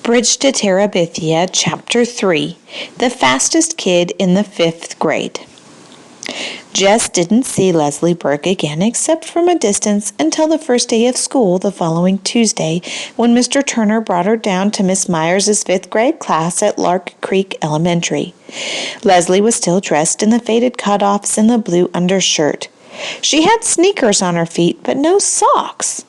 Bridge to Terabithia, Chapter 3, The Fastest Kid in the 5th Grade. Jess didn't see Leslie Burke again except from a distance until the first day of school the following Tuesday, when Mr. Turner brought her down to Miss Myers' 5th grade class at Lark Creek Elementary. Leslie was still dressed in the faded cutoffs and the blue undershirt. She had sneakers on her feet, but no socks.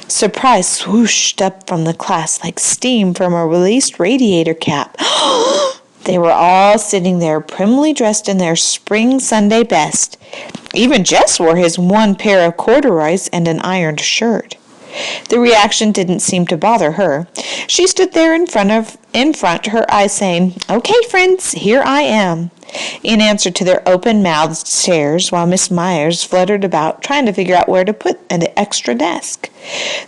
Surprise swooshed up from the class like steam from a released radiator cap. They were all sitting there primly dressed in their spring Sunday best. Even Jess wore his one pair of corduroys and an ironed shirt. The reaction didn't seem to bother her. She stood there in front, her eyes saying, "Okay, friends, here I am," in answer to their open-mouthed stares, while Miss Myers fluttered about trying to figure out where to put an extra desk.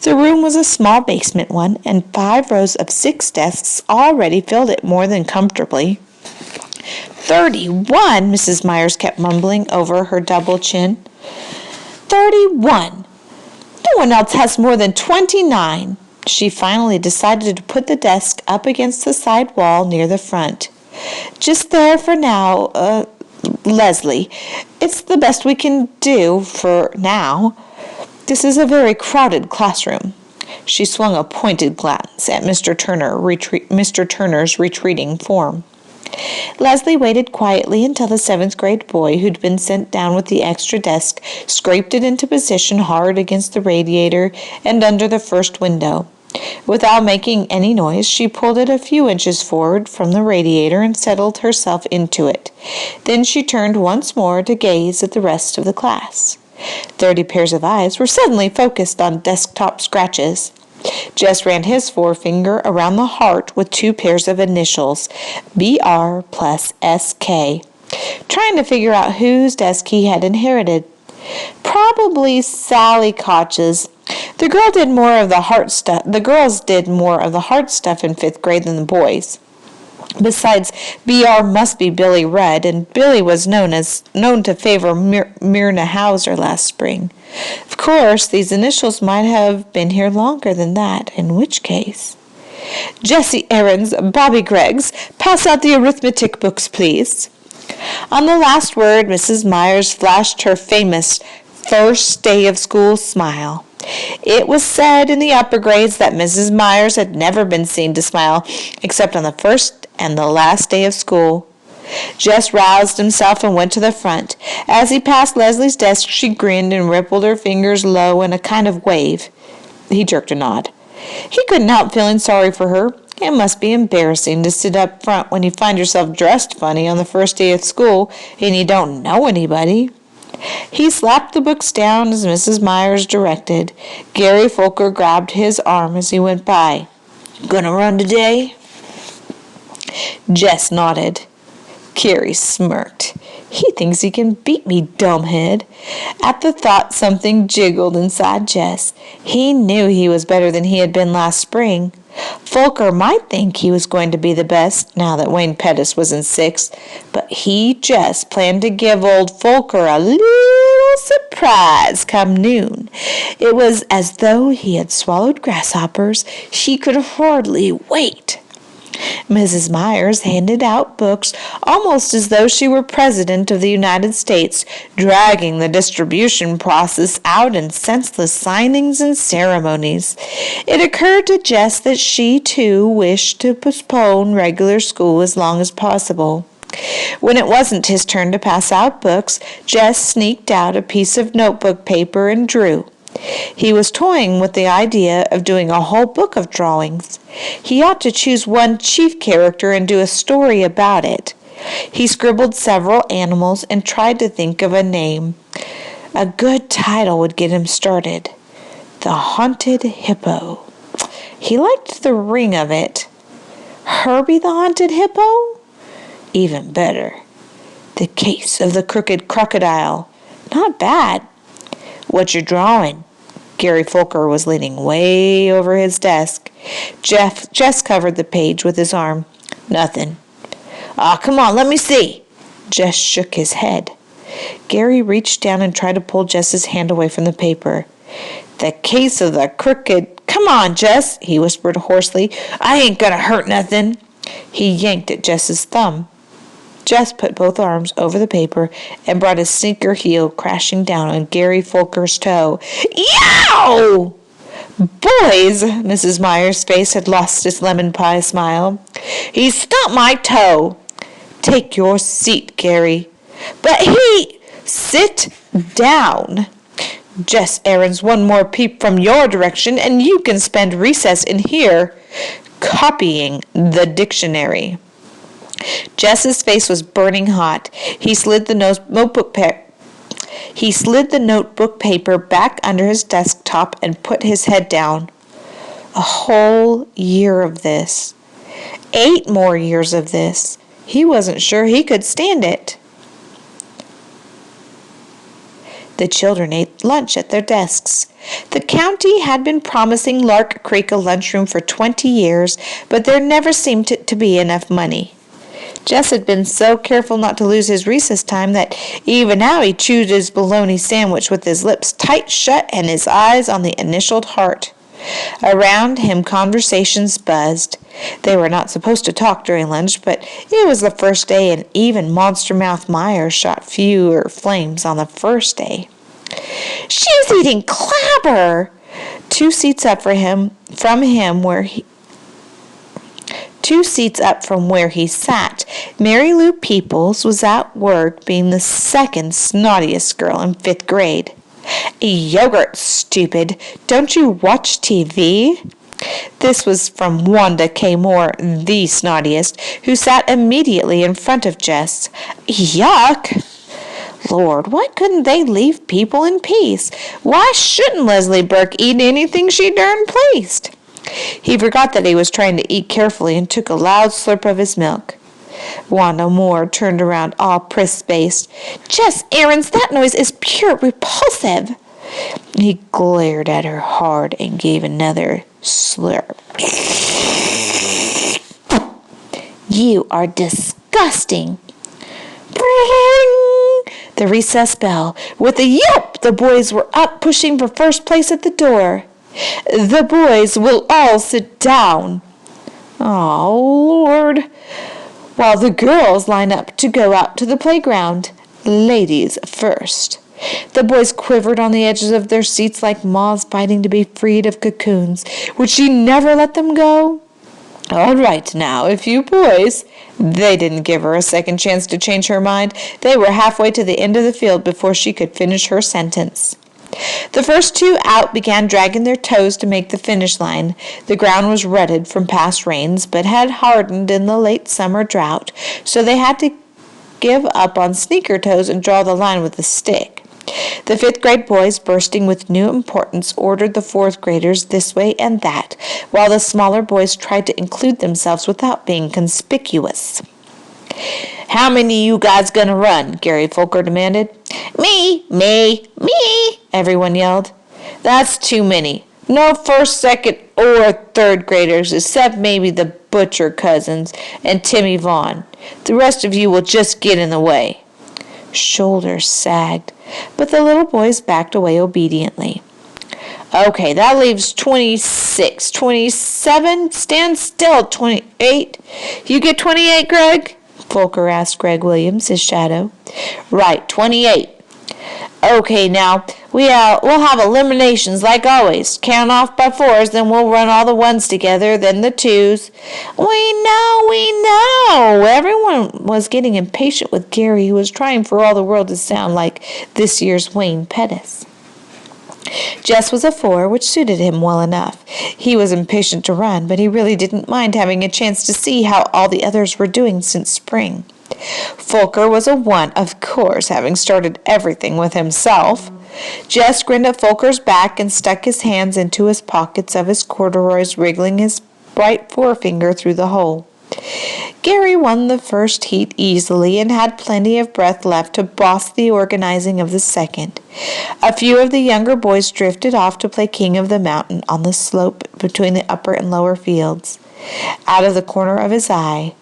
The room was a small basement one, and 5 rows of 6 desks already filled it more than comfortably. 31, Mrs. Myers kept mumbling over her double chin. 31. No one else has more than 29. She finally decided to put the desk up against the side wall near the front. "Just there for now, Leslie. It's the best we can do for now. This is a very crowded classroom." She swung a pointed glance at Mr. Turner's retreating form. Leslie waited quietly until the 7th grade boy who'd been sent down with the extra desk scraped it into position hard against the radiator and under the first window. Without making any noise, she pulled it a few inches forward from the radiator and settled herself into it. Then she turned once more to gaze at the rest of the class. 30 pairs of eyes were suddenly focused on desktop scratches. Jess ran his forefinger around the heart with 2 pairs of initials, BR plus SK, trying to figure out whose desk he had inherited. Probably Sally Koch's. The girls did more of the heart stuff in 5th grade than the boys. Besides, BR must be Billy Rudd, and Billy was known to favor Myrna Hauser last spring. Of course, these initials might have been here longer than that, in which case... "Jessie Aarons, Bobby Greggs, pass out the arithmetic books, please." On the last word, Mrs. Myers flashed her famous first day of school smile. It was said in the upper grades that Mrs. Myers had never been seen to smile, except on the first and the last day of school. Jess roused himself and went to the front. As he passed Leslie's desk, she grinned and rippled her fingers low in a kind of wave. He jerked a nod. He couldn't help feeling sorry for her. It must be embarrassing to sit up front when you find yourself dressed funny on the first day of school and you don't know anybody. He slapped the books down as Mrs. Myers directed. Gary Folker grabbed his arm as he went by. "Gonna run today?" Jess nodded. Gary smirked. "He thinks he can beat me, dumbhead." At the thought, something jiggled inside Jess. He knew he was better than he had been last spring. Folker might think he was going to be the best now that Wayne Pettis was in 6th, but he just planned to give old Folker a little surprise come noon. It was as though he had swallowed grasshoppers. He could hardly wait. Mrs. Myers handed out books almost as though she were President of the United States, dragging the distribution process out in senseless signings and ceremonies. It occurred to Jess that she, too, wished to postpone regular school as long as possible. When it wasn't his turn to pass out books, Jess sneaked out a piece of notebook paper and drew. He was toying with the idea of doing a whole book of drawings. He ought to choose one chief character and do a story about it. He scribbled several animals and tried to think of a name. A good title would get him started. The Haunted Hippo. He liked the ring of it. Herbie the Haunted Hippo? Even better. The Case of the Crooked Crocodile. Not bad. "What you drawing?" Gary Folker was leaning way over his desk. Jess covered the page with his arm. "Nothing." "Aw, come on, let me see." Jess shook his head. Gary reached down and tried to pull Jess's hand away from the paper. "The Case of the Crooked "Come on, Jess," he whispered hoarsely. "I ain't gonna hurt nothing." He yanked at Jess's thumb. Jess put both arms over the paper and brought his sneaker heel crashing down on Gary Folker's toe. "Yow!" "Boys," Mrs. Meyer's face had lost its lemon pie smile. "He stumped my toe." "Take your seat, Gary." "But he—" "Sit down. Jess Aarons, one more peep from your direction, and you can spend recess in here copying the dictionary." Jess's face was burning hot. He slid the notebook paper back under his desktop and put his head down. A whole year of this. 8 more years of this. He wasn't sure he could stand it. The children ate lunch at their desks. The county had been promising Lark Creek a lunchroom for 20 years, but there never seemed to be enough money. Jess had been so careful not to lose his recess time that even now he chewed his bologna sandwich with his lips tight shut and his eyes on the initialed heart. Around him conversations buzzed. They were not supposed to talk during lunch, but it was the first day, and even Monster Mouth Meyer shot fewer flames on the first day. "She's eating clabber!" 2 seats up from where he sat, Mary Lou Peoples was at work being the second snottiest girl in 5th grade. "Yogurt, stupid. Don't you watch TV?" This was from Wanda K. Moore, the snottiest, who sat immediately in front of Jess. "Yuck!" Lord, why couldn't they leave people in peace? Why shouldn't Leslie Burke eat anything she darn pleased? He forgot that he was trying to eat carefully and took a loud slurp of his milk. Wanda Moore turned around all priss-faced. "Jess Aarons, that noise is pure repulsive." He glared at her hard and gave another slurp. "You are disgusting." Bring! The recess bell. With a yelp, the boys were up, pushing for first place at the door. "The boys will all sit down." "Oh, Lord." While the girls line up to go out to the playground. Ladies first. The boys quivered on the edges of their seats like moths fighting to be freed of cocoons. Would she never let them go? "All right now, if you boys—" They didn't give her a second chance to change her mind. They were halfway to the end of the field before she could finish her sentence. The first 2 out began dragging their toes to make the finish line. The ground was rutted from past rains, but had hardened in the late summer drought, so they had to give up on sneaker toes and draw the line with a stick. The 5th grade boys, bursting with new importance, ordered the 4th graders this way and that, while the smaller boys tried to include themselves without being conspicuous. "How many you guys gonna run?" Gary Folker demanded. Me, everyone yelled. "That's too many. No 1st, 2nd, or 3rd graders, except maybe the Butcher cousins and Timmy Vaughn. The rest of you will just get in the way." Shoulders sagged, but the little boys backed away obediently. "Okay, that leaves 26, 27, stand still, 28. You get 28, Greg?" Folker asked Greg Williams, his shadow. "Right, 28. Okay, now, we'll have eliminations like always. Count off by 4s, then we'll run all the 1s together, then the 2s. We know. Everyone was getting impatient with Gary, who was trying for all the world to sound like this year's Wayne Pettis. Jess was a 4, which suited him well enough. He was impatient to run, but he really didn't mind having a chance to see how all the others were doing since spring. Folker was a 1, of course, having started everything with himself. Jess grinned at Folker's back and stuck his hands into his pockets of his corduroys, wriggling his bright forefinger through the hole. Gary won the first heat easily and had plenty of breath left to boss the organizing of the second. A few of the younger boys drifted off to play King of the Mountain on the slope between the upper and lower fields. Out of the corner of his eye,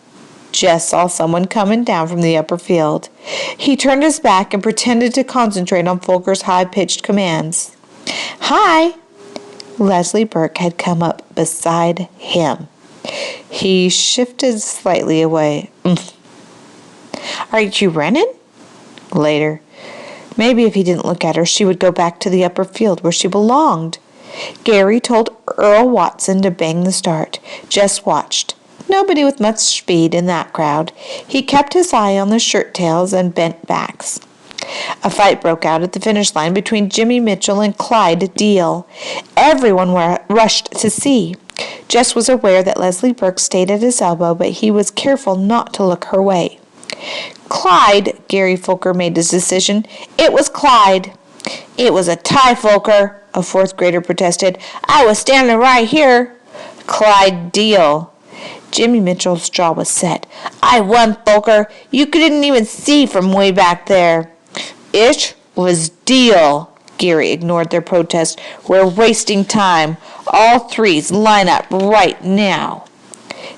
Jess saw someone coming down from the upper field. He turned his back and pretended to concentrate on Folker's high-pitched commands. "Hi!" Leslie Burke had come up beside him. He shifted slightly away. Aren't you running? Later. Maybe if he didn't look at her, she would go back to the upper field where she belonged. Gary told Earl Watson to bang the start. Jess watched. Nobody with much speed in that crowd. He kept his eye on the shirt tails and bent backs. A fight broke out at the finish line between Jimmy Mitchell and Clyde Deal. Everyone rushed to see. Jess was aware that Leslie Burke stayed at his elbow, but he was careful not to look her way. Clyde, Gary Folker made his decision. It was Clyde. It was a tie, Folker, a fourth grader protested. I was standing right here. Clyde Deal. Jimmy Mitchell's jaw was set. I won, Folker. You couldn't even see from way back there. It was Deal. Gary ignored their protest. We're wasting time. All threes line up right now.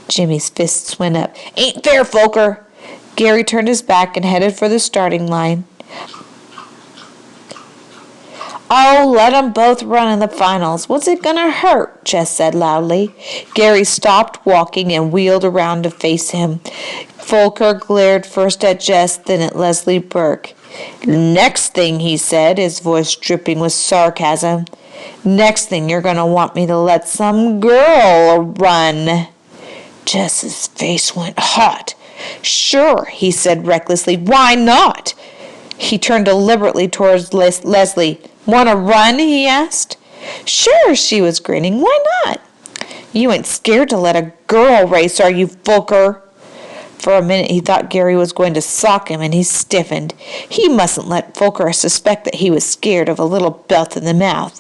Jimmy's fists went up. Ain't fair, Folker. Gary turned his back and headed for the starting line. Oh, let 'em both run in the finals. What's it gonna hurt? Jess said loudly. Gary stopped walking and wheeled around to face him. Folker glared first at Jess, then at Leslie Burke. Next thing, he said, his voice dripping with sarcasm. Next thing, you're going to want me to let some girl run. Jess's face went hot. Sure, he said recklessly. Why not? He turned deliberately towards Leslie. Want to run? He asked. Sure, she was grinning. Why not? You ain't scared to let a girl race, are you, Folker? For a minute he thought Gary was going to sock him, and he stiffened. He mustn't let Folker suspect that he was scared of a little belt in the mouth.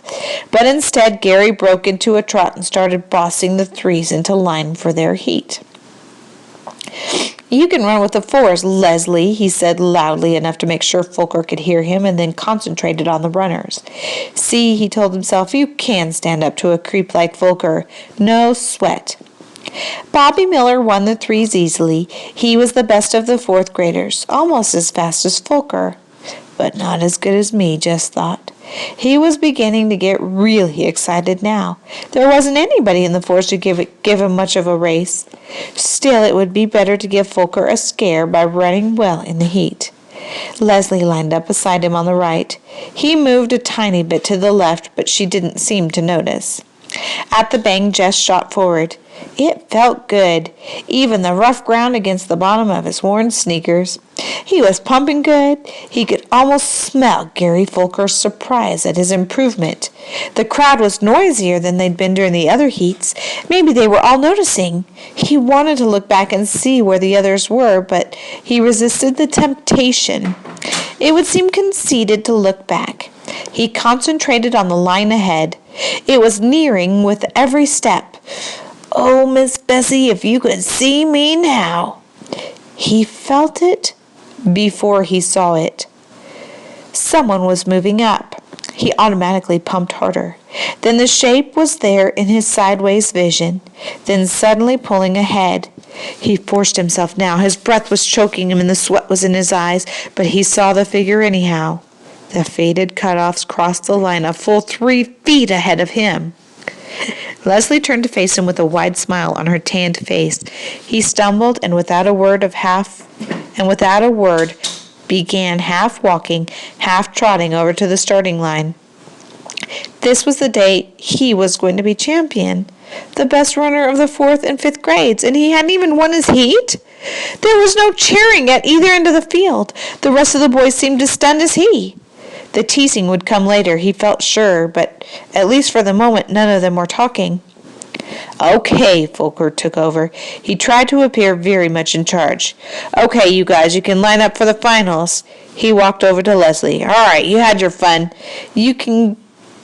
But instead Gary broke into a trot and started bossing the threes into line for their heat. You can run with the fours, Leslie, he said loudly enough to make sure Folker could hear him, and then concentrated on the runners. See, he told himself, you can stand up to a creep like Folker. No sweat. Bobby Miller won the threes easily. He was the best of the fourth graders, almost as fast as Folker. But not as good as me, Jess thought. He was beginning to get really excited now. There wasn't anybody in the force to give him much of a race. Still, it would be better to give Folker a scare by running well in the heat. Leslie lined up beside him on the right. He moved a tiny bit to the left, but she didn't seem to notice. At the bang, Jess shot forward. It felt good, even the rough ground against the bottom of his worn sneakers. He was pumping good. He could almost smell Gary Folker's surprise at his improvement. The crowd was noisier than they'd been during the other heats. Maybe they were all noticing. He wanted to look back and see where the others were, but he resisted the temptation. It would seem conceited to look back. He concentrated on the line ahead. It was nearing with every step. Oh, Miss Bessie, if you could see me now. He felt it before he saw it. Someone was moving up. He automatically pumped harder. Then the shape was there in his sideways vision, then suddenly pulling ahead. He forced himself now. His breath was choking him and the sweat was in his eyes, but he saw the figure anyhow. The faded cutoffs crossed the line a full 3 feet ahead of him. Leslie turned to face him with a wide smile on her tanned face. He stumbled and without a word began half walking, half trotting over to the starting line. This was the day he was going to be champion, the best runner of the 4th and 5th grades, and he hadn't even won his heat. There was no cheering at either end of the field. The rest of the boys seemed as stunned as he. The teasing would come later, he felt sure, but at least for the moment none of them were talking. Okay, Folker took over. He tried to appear very much in charge. Okay, you guys, you can line up for the finals. He walked over to Leslie. All right, you had your fun. You can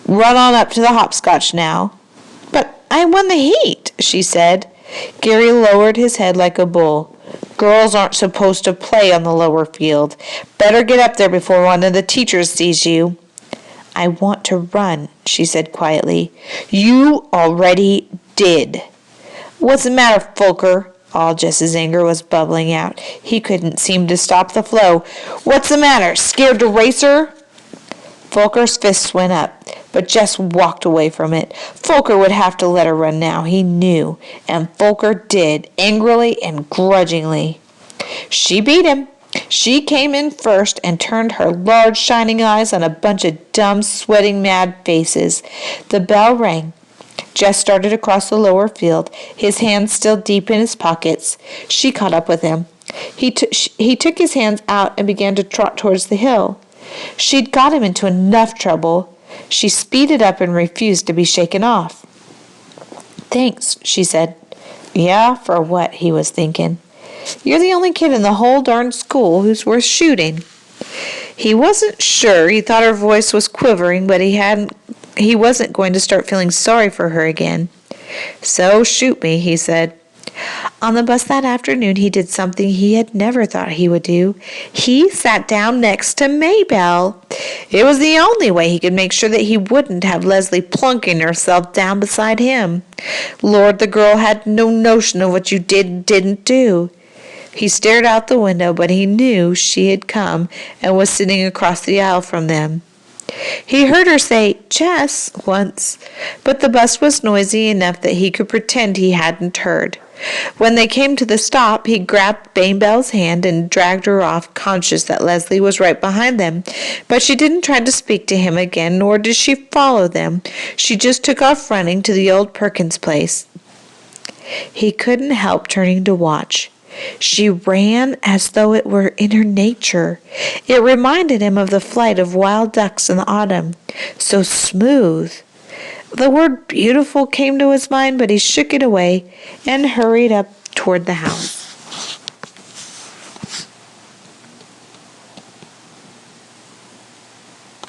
run on up to the hopscotch now. But I won the heat, she said. Gary lowered his head like a bull. Girls aren't supposed to play on the lower field. Better get up there before one of the teachers sees you. I want to run, she said quietly. You already did. What's the matter, Folker? All Jess's anger was bubbling out. He couldn't seem to stop the flow. What's the matter? Scared to race her? Folker's fists went up, but Jess walked away from it. Folker would have to let her run now, he knew, and Folker did, angrily and grudgingly. She beat him. She came in first and turned her large shining eyes on a bunch of dumb, sweating, mad faces. The bell rang. Jess started across the lower field, his hands still deep in his pockets. She caught up with him. He took his hands out and began to trot towards the hill. She'd got him into enough trouble. She speeded up and refused to be shaken off. "Thanks," she said. "Yeah, for what?" he was thinking. "You're the only kid in the whole darn school who's worth shooting." He wasn't sure. He thought her voice was quivering, but he wasn't going to start feeling sorry for her again. "So shoot me," he said. On the bus that afternoon, he did something he had never thought he would do. He sat down next to Maybelle. It was the only way he could make sure that he wouldn't have Leslie plunking herself down beside him. Lord, the girl had no notion of what you did and didn't do. He stared out the window, but he knew she had come and was sitting across the aisle from them. He heard her say, "Jess," once, but the bus was noisy enough that he could pretend he hadn't heard. When they came to the stop, he grabbed Maybelle's hand and dragged her off, conscious that Leslie was right behind them. But she didn't try to speak to him again, nor did she follow them. She just took off running to the old Perkins place. He couldn't help turning to watch. She ran as though it were in her nature. It reminded him of the flight of wild ducks in the autumn, so smooth. The word beautiful came to his mind, but he shook it away and hurried up toward the house.